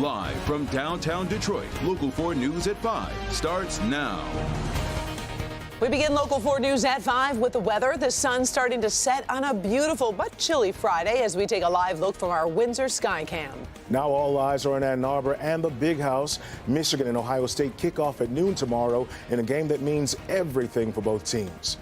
Live from downtown Detroit, Local 4 News at 5 starts now. We begin Local 4 News at 5 with the weather. The sun starting to set on a beautiful but chilly Friday as we take a live look from our Windsor Skycam. Now all eyes are on Ann Arbor and the Big House. Michigan and Ohio State kick off at noon tomorrow in a game that means everything for both teams.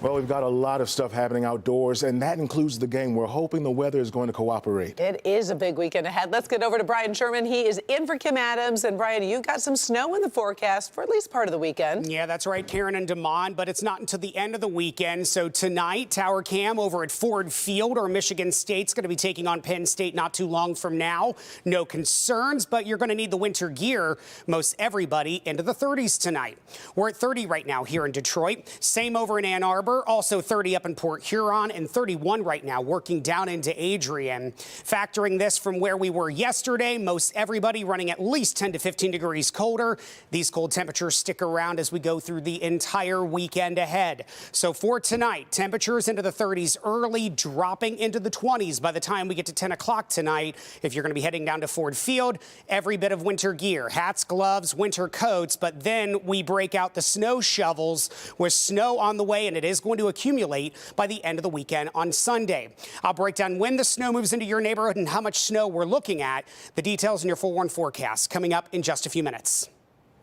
Well, we've got a lot of stuff happening outdoors, and that includes the game. We're hoping the weather is going to cooperate. It is a big weekend ahead. Let's get over to Brian Sherman. He is in for Kim Adams. And Brian, you've got some snow in the forecast for at least part of the weekend. Yeah, that's right, Karen and Damon, but it's not until the end of the weekend. So tonight, Tower Cam over at Ford Field, or Michigan State's going to be taking on Penn State not too long from now. No concerns, but you're going to need the winter gear. Most everybody into the 30s tonight. We're at 30 right now here in Detroit. Same over in Ann Arbor. Also 30 up in Port Huron and 31 right now, working down into Adrian. Factoring this from where we were yesterday, most everybody running at least 10 to 15 degrees colder. These cold temperatures stick around as we go through the entire weekend ahead. So for tonight, temperatures into the 30s early, dropping into the 20s by the time we get to 10 o'clock tonight. If you're going to be heading down to Ford Field, every bit of winter gear, hats, gloves, winter coats, but then we break out the snow shovels with snow on the way, and it is going to accumulate by the end of the weekend on Sunday. I'll break down when the snow moves into your neighborhood and how much snow we're looking at. The details in your 4-1 forecast coming up in just a few minutes.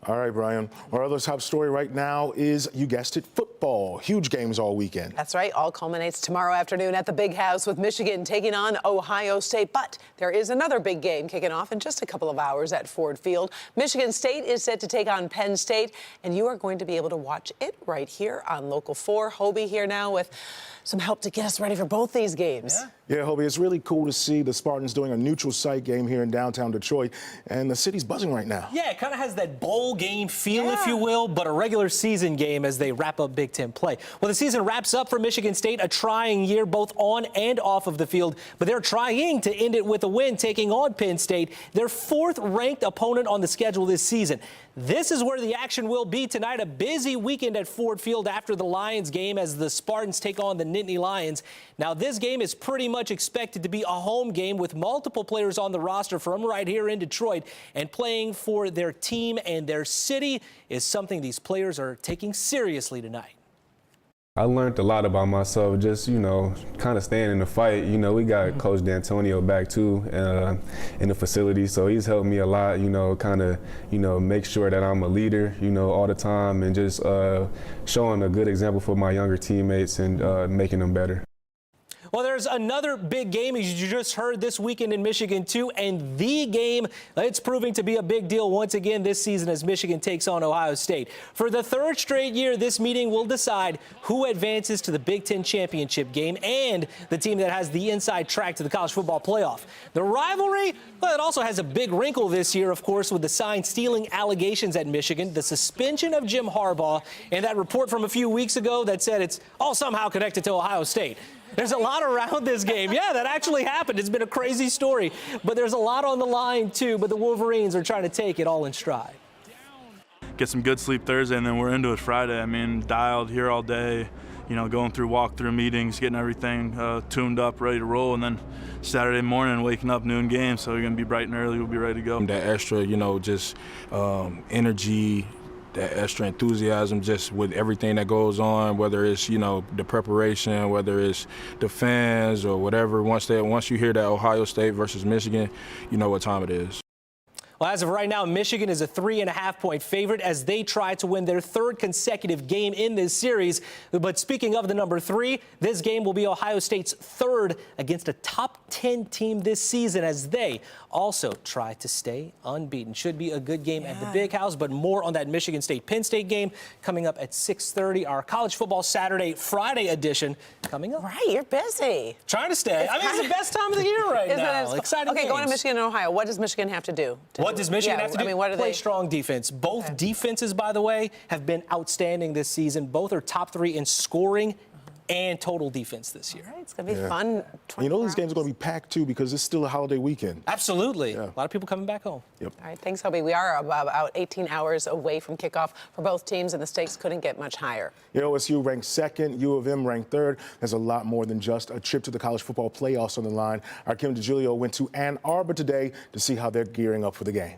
All right, Brian. Our other top story right now is, you guessed it, football. Huge games all weekend. That's right. All culminates tomorrow afternoon at the Big House with Michigan taking on Ohio State. But there is another big game kicking off in just a couple of hours at Ford Field. Michigan State is set to take on Penn State, and you are going to be able to watch it right here on Local 4. Hobie here now with some help to get us ready for both these games. Yeah, Hobie, it's really cool to see the Spartans doing a neutral site game here in downtown Detroit, and the city's buzzing right now. Yeah, it kind of has that bowl game feel, if you will, but a regular season game as they wrap up Big Ten play. Well, the season wraps up for Michigan State, a trying year both on and off of the field, but they're trying to end it with a win, taking on Penn State, their fourth-ranked opponent on the schedule this season. This is where the action will be tonight. A busy weekend at Ford Field after the Lions game as the Spartans take on the Nittany Lions. Now, this game is pretty much expected to be a home game with multiple players on the roster from right here in Detroit, and playing for their team and their city is something these players are taking seriously tonight. I learned a lot about myself, just, kind of staying in the fight. We got Coach D'Antonio back too in the facility, so he's helped me a lot, make sure that I'm a leader, all the time, and just showing a good example for my younger teammates and making them better. Well, there's another big game, as you just heard, this weekend in Michigan, too. And the game, it's proving to be a big deal once again this season as Michigan takes on Ohio State. For the third straight year, this meeting will decide who advances to the Big Ten championship game and the team that has the inside track to the college football playoff. The rivalry, well, it also has a big wrinkle this year, of course, with the sign-stealing allegations at Michigan, the suspension of Jim Harbaugh, and that report from a few weeks ago that said it's all somehow connected to Ohio State. There's a lot around this game. Yeah, that actually happened. It's been a crazy story, but there's a lot on the line, too. But the Wolverines are trying to take it all in stride. Get some good sleep Thursday, and then we're into it Friday. I mean, dialed here all day, going through walkthrough meetings, getting everything tuned up, ready to roll, and then Saturday morning, waking up, noon game. So we're going to be bright and early. We'll be ready to go. That extra, just energy, that extra enthusiasm just with everything that goes on, whether it's, the preparation, whether it's the fans or whatever. Once you hear that Ohio State versus Michigan, you know what time it is. Well, as of right now, Michigan is a 3.5-point favorite as they try to win their third consecutive game in this series. But speaking of the number 3, this game will be Ohio State's third against a top 10 team this season as they also try to stay unbeaten. Should be a good game at the Big House, but more on that Michigan State-Penn State game coming up at 6:30. Our College Football Saturday, Friday edition coming up. Right, you're busy. Trying to stay. It's the best time of the year right now. Exciting Okay, games. going to Michigan and Ohio. What does Michigan have to do? What does Michigan have to do? I mean, what are play they? Strong defense. Both defenses, by the way, have been outstanding this season. Both are top 3 in scoring and total defense this year. All right, it's going to be fun. You know these games are going to be packed, too, because it's still a holiday weekend. Absolutely. Yeah. A lot of people coming back home. Yep. All right, thanks, Hobie. We are about 18 hours away from kickoff for both teams, and the stakes couldn't get much higher. You know, OSU ranked second, U of M ranked third. There's a lot more than just a trip to the college football playoffs on the line. Our Kim DeGiulio went to Ann Arbor today to see how they're gearing up for the game.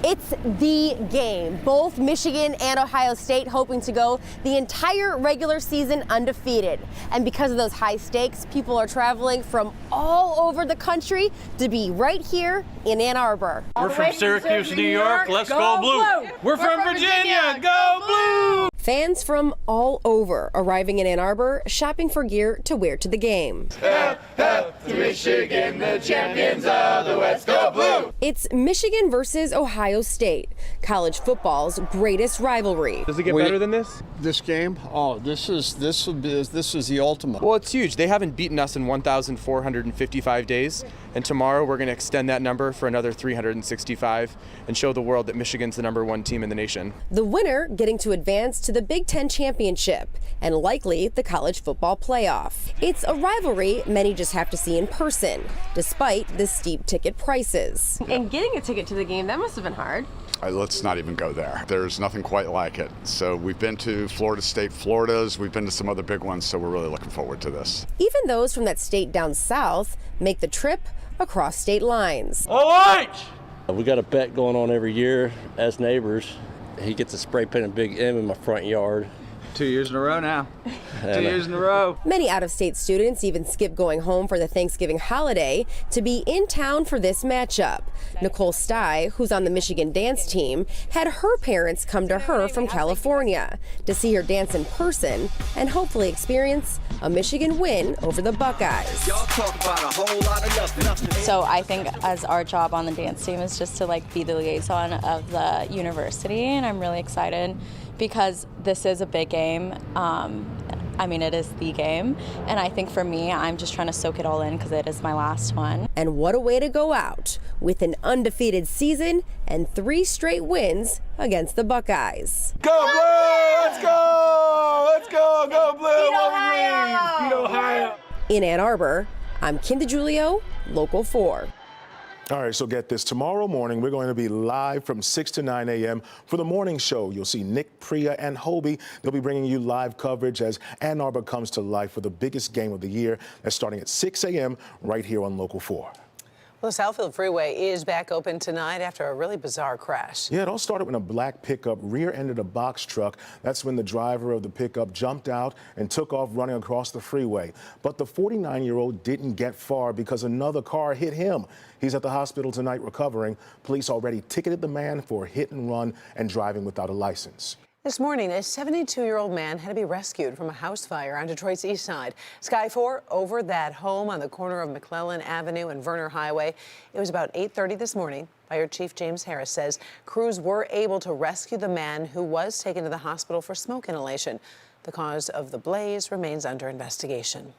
It's the game. Both Michigan and Ohio State hoping to go the entire regular season undefeated. And because of those high stakes, people are traveling from all over the country to be right here in Ann Arbor. We're from Syracuse, New York. Let's go blue. We're from Virginia. Go blue. Fans from all over arriving in Ann Arbor, shopping for gear to wear to the game. Michigan, the champions of the West. Go blue. It's Michigan versus Ohio State, college football's greatest rivalry. Does it get better than this? This game? Oh, this is the ultimate. Well, it's huge. They haven't beaten us in 1,455 days, and tomorrow we're going to extend that number for another 365 and show the world that Michigan's the #1 team in the nation. The winner getting to advance to the Big Ten championship and likely the college football playoff. It's a rivalry many just have to see in person, despite the steep ticket prices. And getting a ticket to the game, that must have been hard. Let's not even go there. There's nothing quite like it. So we've been to Florida State, Florida's, we've been to some other big ones, so we're really looking forward to this. Even those from that state down south make the trip across state lines. All right. We got a bet going on every year as neighbors. He gets a spray painted big M in my front yard. 2 years in a row now. 2 years in a row. Many out-of-state students even skip going home for the Thanksgiving holiday to be in town for this matchup. Nicole Stye, who's on the Michigan dance team, had her parents come to her from California to see her dance in person and hopefully experience a Michigan win over the Buckeyes. So I think as our job on the dance team is just to be the liaison of the university, and I'm really excited because this is a big game. I mean, it is the game. And I think for me, I'm just trying to soak it all in because it is my last one. And what a way to go out with an undefeated season and 3 straight wins against the Buckeyes. Go blue! Let's go! Let's go! Go blue! Beat Ohio! Beat Ohio! In Ann Arbor, I'm Kim DeGiulio, Local 4. All right, so get this. Tomorrow morning, we're going to be live from 6 to 9 a.m. for the morning show. You'll see Nick, Priya, and Hobie. They'll be bringing you live coverage as Ann Arbor comes to life for the biggest game of the year. That's starting at 6 a.m. right here on Local 4. Well, the Southfield Freeway is back open tonight after a really bizarre crash. Yeah, it all started when a black pickup rear-ended a box truck. That's when the driver of the pickup jumped out and took off running across the freeway. But the 49-year-old didn't get far because another car hit him. He's at the hospital tonight recovering. Police already ticketed the man for hit and run and driving without a license. This morning, a 72-year-old man had to be rescued from a house fire on Detroit's east side. Sky 4 over that home on the corner of McClellan Avenue and Verner Highway. It was about 8:30 this morning. Fire Chief James Harris says crews were able to rescue the man who was taken to the hospital for smoke inhalation. The cause of the blaze remains under investigation.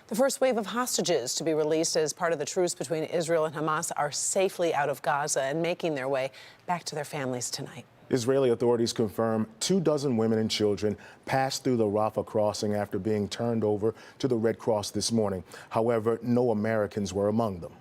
The first wave of hostages to be released as part of the truce between Israel and Hamas are safely out of Gaza and making their way back to their families tonight. Israeli authorities confirm 24 women and children passed through the Rafah crossing after being turned over to the Red Cross this morning. However, no Americans were among them.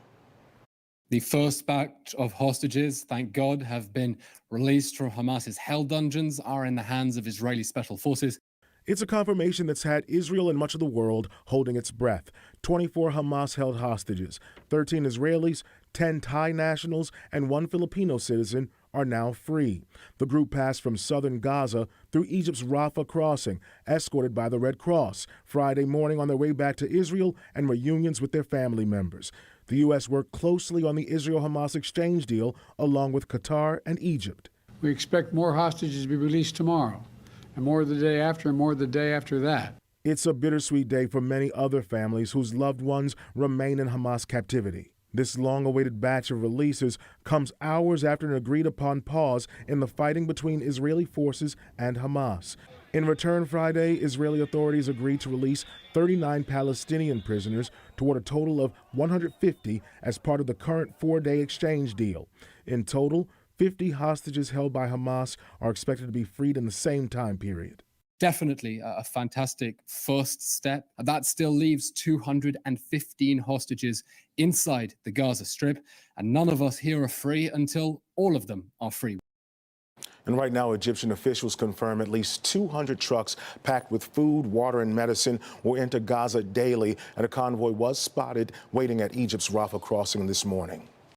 The first batch of hostages, thank God, have been released from Hamas's hell dungeons, are in the hands of Israeli special forces. It's a confirmation that's had Israel and much of the world holding its breath. 24 Hamas-held hostages, 13 Israelis, 10 Thai nationals, and 1 Filipino citizen are now free. The group passed from southern Gaza through Egypt's Rafah crossing, escorted by the Red Cross, Friday morning on their way back to Israel and reunions with their family members. The U.S. worked closely on the Israel-Hamas exchange deal, along with Qatar and Egypt. We expect more hostages to be released tomorrow, and more the day after, and more the day after that. It's a bittersweet day for many other families whose loved ones remain in Hamas captivity. This long-awaited batch of releases comes hours after an agreed-upon pause in the fighting between Israeli forces and Hamas. In return, Friday, Israeli authorities agreed to release 39 Palestinian prisoners toward a total of 150 as part of the current 4-day exchange deal. In total, 50 hostages held by Hamas are expected to be freed in the same time period. definitely a fantastic first step. That still leaves 215 hostages inside the Gaza Strip, and none of us here are free until all of them are free. And right now, Egyptian officials confirm at least 200 trucks packed with food, water, and medicine will enter Gaza daily, and a convoy was spotted waiting at Egypt's Rafah crossing this morning.